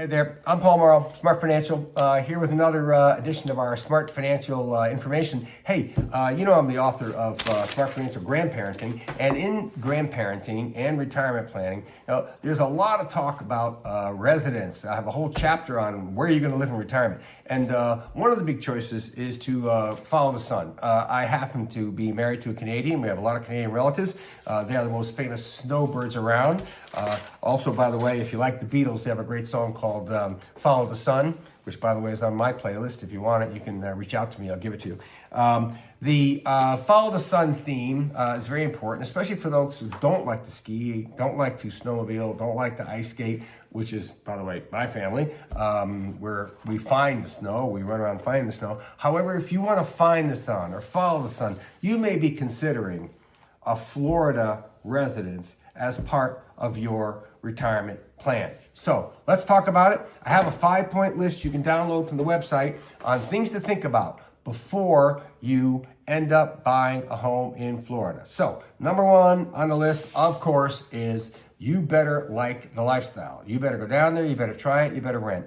Hi there, I'm Paul Morrow, Smart Financial, here with another edition of our Smart Financial information. Hey, you know I'm the author of Smart Financial Grandparenting, and in grandparenting and retirement planning, there's a lot of talk about residence. I have a whole chapter on where you're going to live in retirement, and one of the big choices is to follow the sun. I happen to be married to a Canadian. We have a lot of Canadian relatives. They are the most famous snowbirds around. Also, by the way, if you like the Beatles, they have a great song called Follow the Sun, which, by the way, is on my playlist. If you want it, you can reach out to me. I'll give it to you. The Follow the Sun theme is very important, especially for those who don't like to ski, don't like to snowmobile, don't like to ice skate, which is, by the way, my family, where we find the snow. We run around finding the snow. However, if you want to find the sun or follow the sun, you may be considering a Florida residence as part of your retirement plan. So let's talk about it. I have a 5-point list you can download from the website on things to think about before you end up buying a home in Florida. So number one on the list, of course, is you better like the lifestyle. You better go down there, you better try it, you better rent.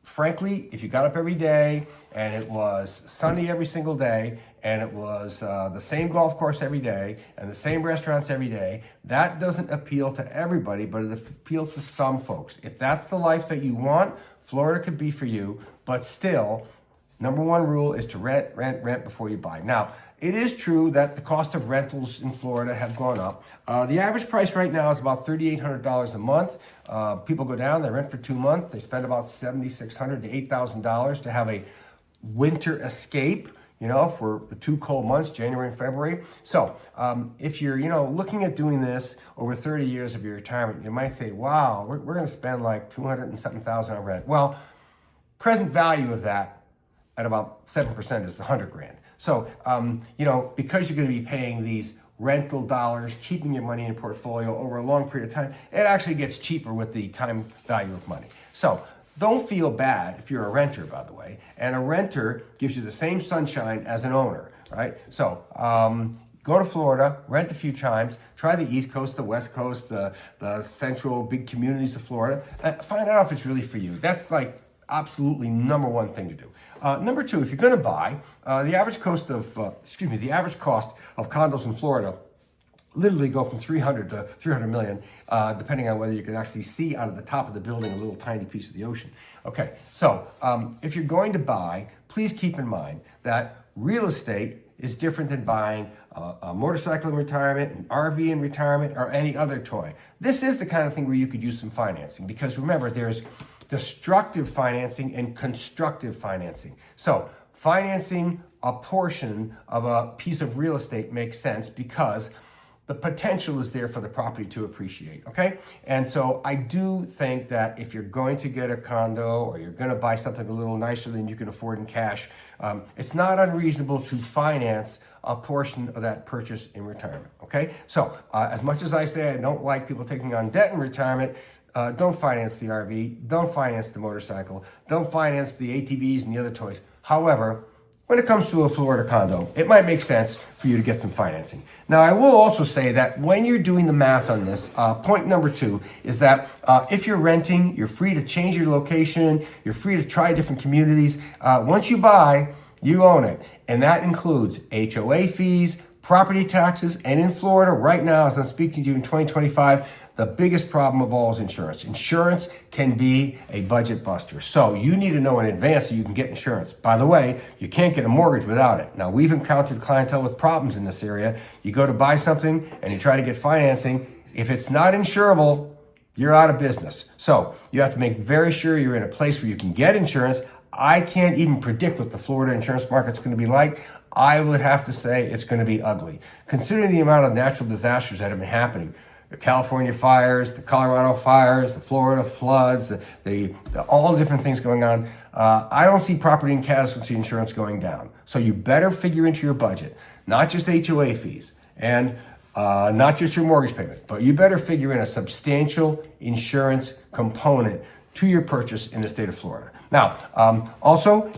Frankly, if you got up every day and it was sunny every single day and it was the same golf course every day and the same restaurants every day, that doesn't appeal to everybody, but it appeals to some folks. If that's the life that you want, Florida could be for you, but still, number one rule is to rent before you buy. Now, it is true that the cost of rentals in Florida have gone up. The average price right now is about $3,800 a month. People go down, they rent for 2 months. They spend about $7,600 to $8,000 to have a winter escape, for the 2 cold months, January and February. So if you're, looking at doing this over 30 years of your retirement, you might say, wow, we're going to spend like $200 and something thousand on rent. Well, present value of that at about 7% is $100,000. So, because you're going to be paying these rental dollars, keeping your money in your portfolio over a long period of time, it actually gets cheaper with the time value of money. So don't feel bad if you're a renter, by the way, and a renter gives you the same sunshine as an owner, right? So go to Florida, rent a few times, try the East Coast, the West Coast, the central big communities of Florida, find out if it's really for you. That's like absolutely number one thing to do. Number two, if you're going to buy, the average cost of condos in Florida literally go from 300 to 300 million, depending on whether you can actually see out of the top of the building a little tiny piece of the ocean. Okay, so if you're going to buy, please keep in mind that real estate is different than buying a motorcycle in retirement, an RV in retirement, or any other toy. This is the kind of thing where you could use some financing, because remember, there's destructive financing and constructive financing. So financing a portion of a piece of real estate makes sense because the potential is there for the property to appreciate, okay? And so I do think that if you're going to get a condo or you're going to buy something a little nicer than you can afford in cash, it's not unreasonable to finance a portion of that purchase in retirement, okay? So as much as I say I don't like people taking on debt in retirement, don't finance the RV, don't finance the motorcycle, don't finance the ATVs and the other toys. However, when it comes to a Florida condo, it might make sense for you to get some financing. Now, I will also say that when you're doing the math on this, point number two is that if you're renting, you're free to change your location, you're free to try different communities. Once you buy, you own it. And that includes HOA fees, property taxes, and in Florida right now, as I'm speaking to you in 2025, the biggest problem of all is insurance. Insurance can be a budget buster. So you need to know in advance so you can get insurance. By the way, you can't get a mortgage without it. Now, we've encountered clientele with problems in this area. You go to buy something and you try to get financing. If it's not insurable, you're out of business. So you have to make very sure you're in a place where you can get insurance. I can't even predict what the Florida insurance market's going to be like. I would have to say it's going to be ugly. Considering the amount of natural disasters that have been happening, the California fires, the Colorado fires, the Florida floods, all the different things going on, I don't see property and casualty insurance going down. So you better figure into your budget, not just HOA fees and not just your mortgage payment, but you better figure in a substantial insurance component to your purchase in the state of Florida. Now, also,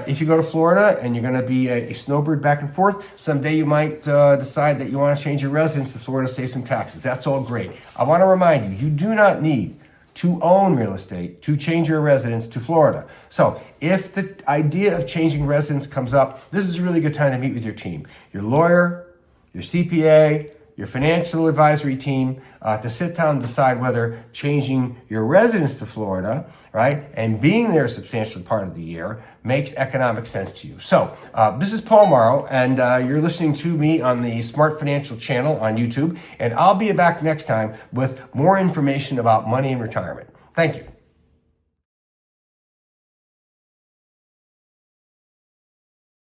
if you go to Florida and you're going to be a snowbird back and forth, someday you might decide that you want to change your residence to Florida, save some taxes. That's all great. I want to remind you, you do not need to own real estate, to change your residence to Florida. So if the idea of changing residence comes up, this is a really good time to meet with your team, your lawyer, your CPA, your financial advisory team, to sit down and decide whether changing your residence to Florida, right, and being there a substantial part of the year makes economic sense to you. So this is Paul Morrow, and you're listening to me on the Smart Financial channel on YouTube, and I'll be back next time with more information about money and retirement. Thank you.